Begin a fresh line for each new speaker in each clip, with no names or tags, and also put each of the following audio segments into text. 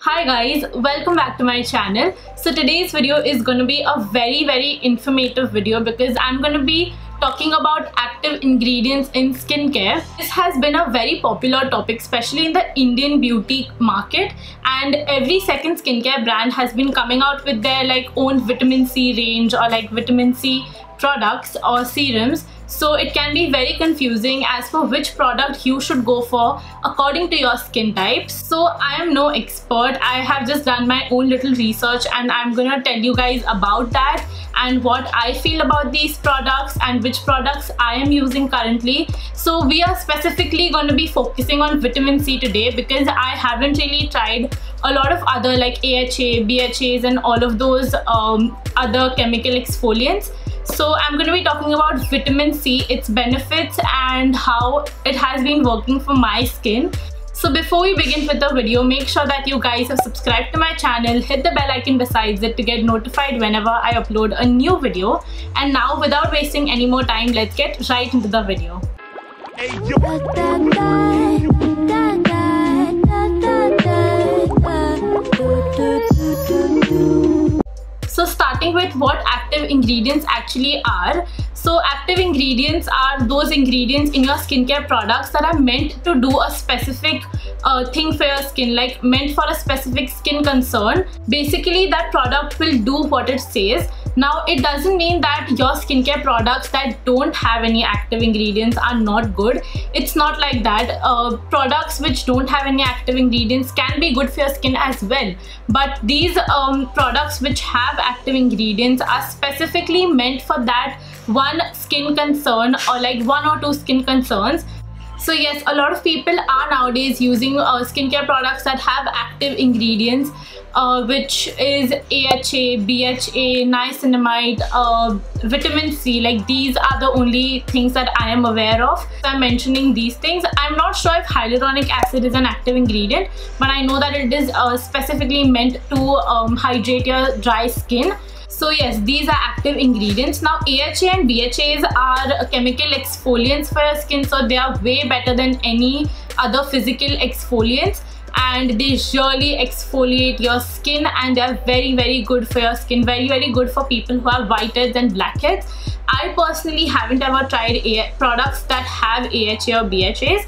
Hi guys, welcome back to my channel. So today's video is going to be a very informative video because I'm going to be talking about active ingredients in skincare. This has been a very popular topic, especially in the Indian beauty market, and every second skincare brand has been coming out with their own vitamin C range or vitamin C products or serums. So it can be very confusing as for which product you should go for according to your skin type. So I am no expert. I have just done my own little research and I'm gonna tell you guys about that and what I feel about these products and which products I am using currently. So we are specifically going to be focusing on vitamin C today because I haven't really tried a lot of other AHA, BHAs and all of those other chemical exfoliants. So I'm going to be talking about vitamin C, its benefits and how it has been working for my skin. So before we begin with the video, make sure that you guys have subscribed to my channel, hit the bell icon besides it to get notified whenever I upload a new video. And now without wasting any more time, let's get right into the video. So starting with what active ingredients actually are. So active ingredients are those ingredients in your skincare products that are meant to do a specific thing for your skin, meant for a specific skin concern. Basically that product will do what it says. Now it doesn't mean that your skincare products that don't have any active ingredients are not good. It's not like that. Products which don't have any active ingredients can be good for your skin as well. But these products which have active ingredients are specifically meant for that one skin concern or one or two skin concerns. So yes, a lot of people are nowadays using skincare products that have active ingredients, which is AHA, BHA, niacinamide, vitamin C. These are the only things that I am aware of. So I'm mentioning these things. I'm not sure if hyaluronic acid is an active ingredient, but I know that it is specifically meant to hydrate your dry skin. So yes, these are active ingredients. Now AHA and BHAs are chemical exfoliants for your skin, so they are way better than any other physical exfoliants, and they really exfoliate your skin and they are very good for your skin, very good for people who have whiteheads and blackheads. I personally haven't ever tried products that have AHA or BHAs,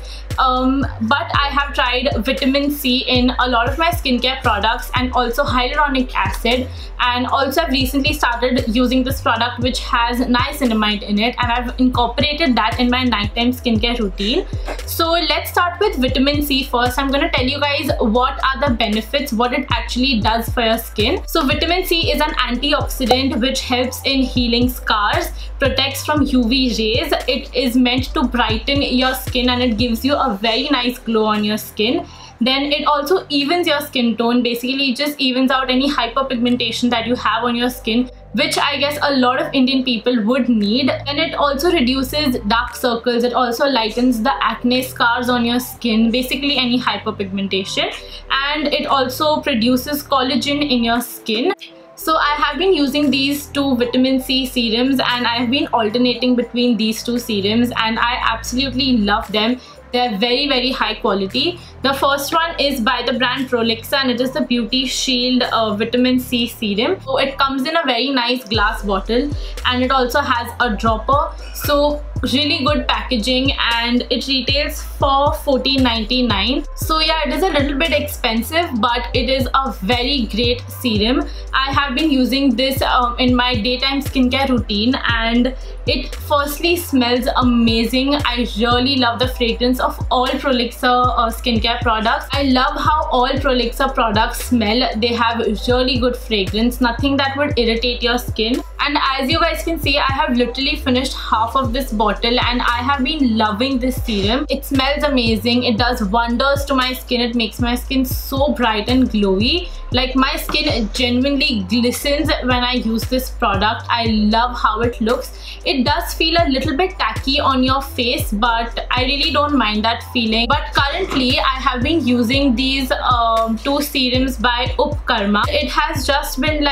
but I have tried vitamin C in a lot of my skincare products and also hyaluronic acid, and also I've recently started using this product which has niacinamide in it, and I've incorporated that in my nighttime skincare routine. So let's start with vitamin C first. I'm going to tell you guys what are the benefits, what it actually does for your skin. So vitamin C is an antioxidant which helps in healing scars, protects from UV rays. It is meant to brighten your skin and it gives you a very nice glow on your skin. Then it also evens your skin tone. Basically it just evens out any hyperpigmentation that you have on your skin, which I guess a lot of Indian people would need. And it also reduces dark circles. It also lightens the acne scars on your skin, basically any hyperpigmentation. And it also produces collagen in your skin. So I have been using these two vitamin C serums and I have been alternating between these two serums and I absolutely love them. They're very high quality. The first one is by the brand Prolixa and it is the Beauty Shield Vitamin C Serum. So it comes in a very nice glass bottle and it also has a dropper. So really good packaging and it retails for $14.99. So yeah, it is a little bit expensive but it is a very great serum. I have been using this in my daytime skincare routine and it firstly smells amazing. I really love the fragrance of all Prolixa skincare products. I love how all Prolixa products smell. They have really good fragrance, nothing that would irritate your skin. And as you guys can see, I have literally finished half of this bottle and I have been loving this serum. It smells amazing. It does wonders to my skin. It makes my skin so bright and glowy. My skin genuinely glistens when I use this product. I love how it looks. It does feel a little bit tacky on your face, but I really don't mind that feeling. But currently I have been using these two serums by Upkarma. It has just been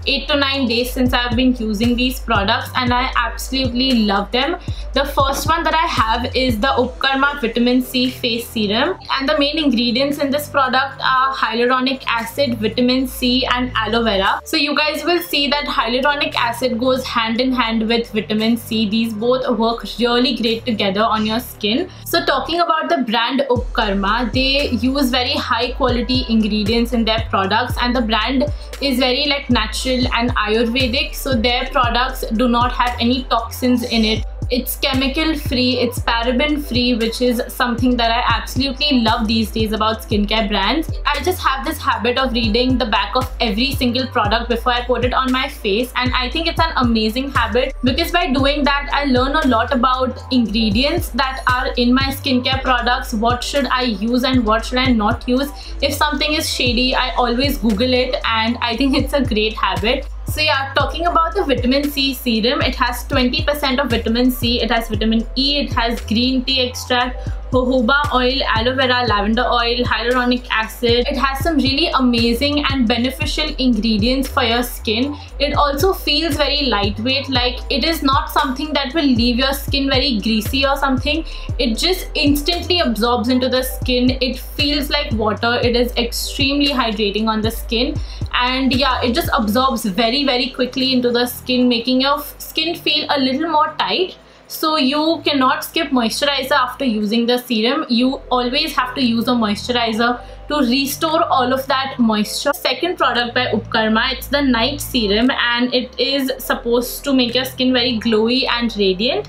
8 to 9 days since I've been using these products, and I absolutely love them. The first one that I have is the Upkarma Vitamin C Face Serum, and the main ingredients in this product are hyaluronic acid, vitamin C and aloe vera. So you guys will see that hyaluronic acid goes hand in hand with vitamin C. These both work really great together on your skin. So talking about the brand Upkarma, they use very high quality ingredients in their products, and the brand is very like natural and Ayurvedic, so their products do not have any toxins in it. It's chemical free, it's paraben free, which is something that I absolutely love these days about skincare brands. I just have this habit of reading the back of every single product before I put it on my face, and I think it's an amazing habit because by doing that I learn a lot about ingredients that are in my skincare products. What should I use and what should I not use? If something is shady, I always Google it, and I think it's a great habit. So yeah, talking about the vitamin C serum, it has 20% of vitamin C, it has vitamin E, it has green tea extract, jojoba oil, aloe vera, lavender oil, hyaluronic acid. It has some really amazing and beneficial ingredients for your skin. It also feels very lightweight, like it is not something that will leave your skin very greasy or something. It just instantly absorbs into the skin. It feels like water. It is extremely hydrating on the skin, and yeah, it just absorbs very quickly into the skin, making your skin feel a little more tight. So you cannot skip moisturizer after using the serum. You always have to use a moisturizer to restore all of that moisture. Second product by Upkarma, it's the night serum, and it is supposed to make your skin very glowy and radiant.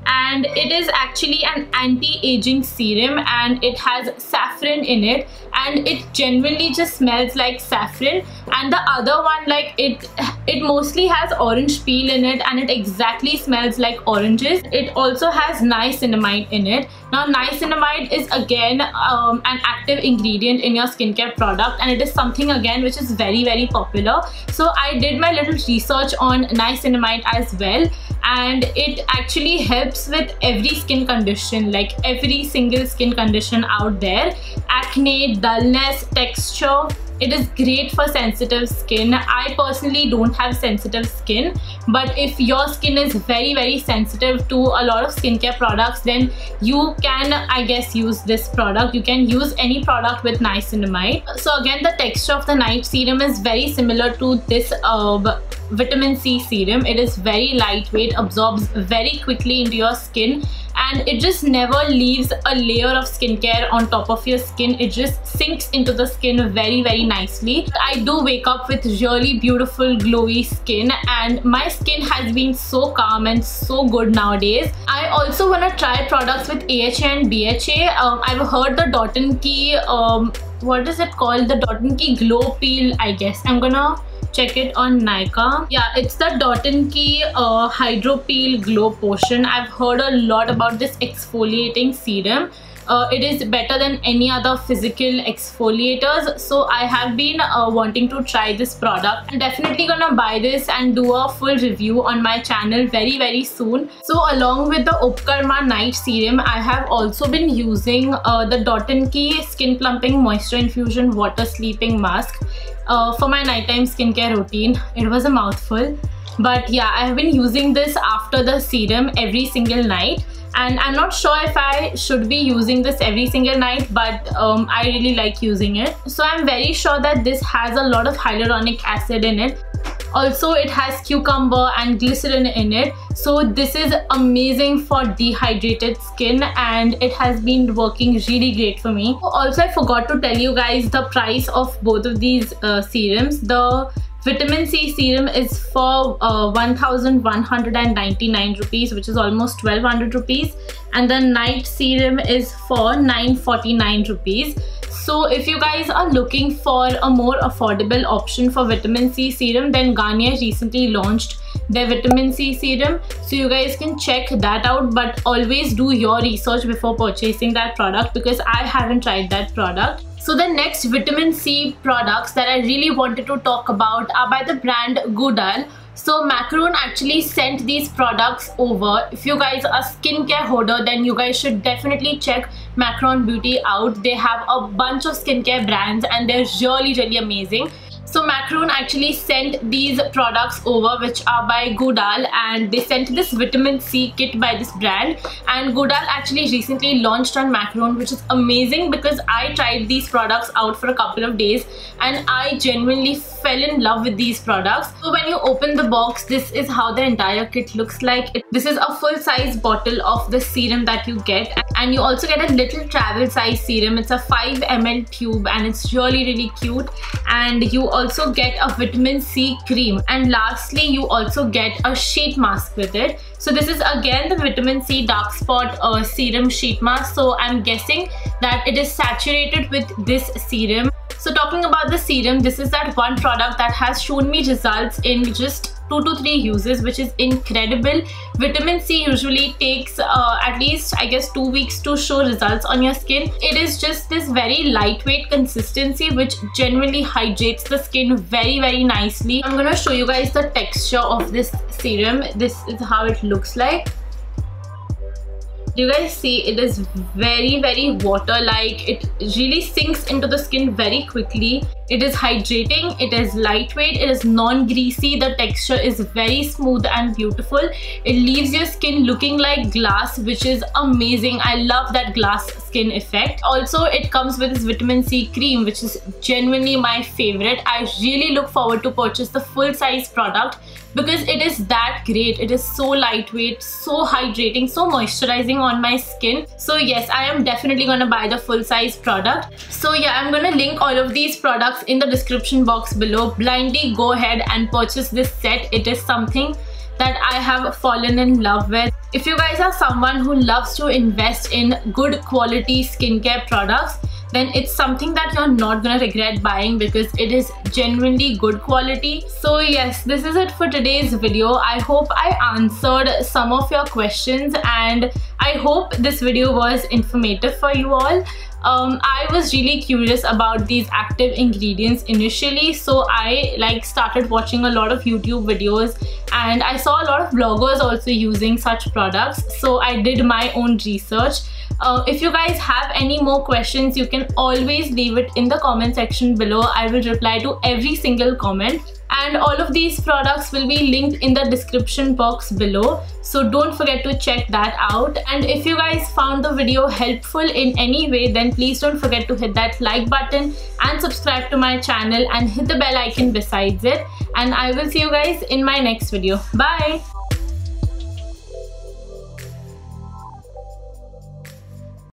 And it is actually an anti-aging serum, and it has saffron in it, and it genuinely just smells like saffron. And the other one, like it mostly has orange peel in it, and it exactly smells like oranges. It also has niacinamide in it. Now niacinamide is again an active ingredient in your skincare product, and it is something again which is very popular. So I did my little research on niacinamide as well, and it actually helps with every skin condition, like every single skin condition out there. Acne, dullness, texture. It is great for sensitive skin. I personally don't have sensitive skin, but if your skin is very sensitive to a lot of skincare products, then you can, I guess, use this product. You can use any product with niacinamide. So again, the texture of the night serum is very similar to this vitamin C serum. It is very lightweight, absorbs very quickly into your skin, and it just never leaves a layer of skincare on top of your skin. It just sinks into the skin very nicely. I do wake up with really beautiful glowy skin, and my skin has been so calm and so good nowadays. I also want to try products with AHA and BHA. I've heard the Dot & Key, what is it called? The Dot & Key Glow Peel, I guess. I'm gonna check it on Nykaa. Yeah, it's the Dot & Key Hydro Peel Glow Potion. I've heard a lot about this exfoliating serum. It is better than any other physical exfoliators, so I have been wanting to try this product. I'm definitely gonna buy this and do a full review on my channel very soon. So along with the Upkarma night serum, I have also been using the Dot & Key Skin Plumping Moisture Infusion Water Sleeping Mask for my nighttime skincare routine. It was a mouthful, but yeah, I have been using this after the serum every single night, and I'm not sure if I should be using this every single night, but I really like using it. So I'm very sure that this has a lot of hyaluronic acid in it. Also, it has cucumber and glycerin in it, so this is amazing for dehydrated skin, and it has been working really great for me. Also, I forgot to tell you guys the price of both of these serums. The vitamin C serum is for 1199 rupees, which is almost 1200 rupees, and the night serum is for 949 rupees. So if you guys are looking for a more affordable option for vitamin C serum, then Garnier recently launched their vitamin C serum, so you guys can check that out, but always do your research before purchasing that product, because I haven't tried that product. So the next vitamin C products that I really wanted to talk about are by the brand Goodal. So Macaron actually sent these products over. If you guys are skincare hoarder, then you guys should definitely check Macaron Beauty out. They have a bunch of skincare brands and they're really amazing. So Macron actually sent these products over, which are by Godal, and they sent this vitamin C kit by this brand, and Godal actually recently launched on Macron, which is amazing because I tried these products out for a couple of days and I genuinely fell in love with these products. So when you open the box, this is how the entire kit looks like. This is a full size bottle of the serum that you get, and you also get a little travel size serum. It's a 5 ml tube and it's really cute, and you also get a vitamin C cream, and lastly you also get a sheet mask with it. So this is again the vitamin C dark spot serum sheet mask, so I'm guessing that it is saturated with this serum. So talking about the serum, this is that one product that has shown me results in just 2 to 3 uses, which is incredible. Vitamin C usually takes at least, I guess, 2 weeks to show results on your skin. It is just this very lightweight consistency which generally hydrates the skin very nicely. I'm gonna show you guys the texture of this serum. This is how it looks like. You guys see, it is very water-like. It really sinks into the skin very quickly. It is hydrating, it is lightweight, it is non-greasy, the texture is very smooth and beautiful. It leaves your skin looking like glass, which is amazing. I love that glass skin effect. Also, it comes with this vitamin C cream, which is genuinely my favorite. I really look forward to purchase the full size product because it is that great. It is so lightweight, so hydrating, so moisturizing on my skin. So yes, I am definitely gonna buy the full size product. So yeah, I'm gonna link all of these products in the description box below. Blindly go ahead and purchase this set. It is something that I have fallen in love with. If you guys are someone who loves to invest in good quality skincare products, then it's something that you're not gonna regret buying because it is genuinely good quality. So yes, this is it for today's video. I hope I answered some of your questions and I hope this video was informative for you all. I was really curious about these active ingredients initially, so I started watching a lot of YouTube videos and I saw a lot of bloggers also using such products, so I did my own research. If you guys have any more questions, you can always leave it in the comment section below. I will reply to every single comment, and all of these products will be linked in the description box below, so don't forget to check that out. And if you guys found the video helpful in any way, then please don't forget to hit that like button and subscribe to my channel and hit the bell icon besides it, and I will see you guys in my next video. Bye.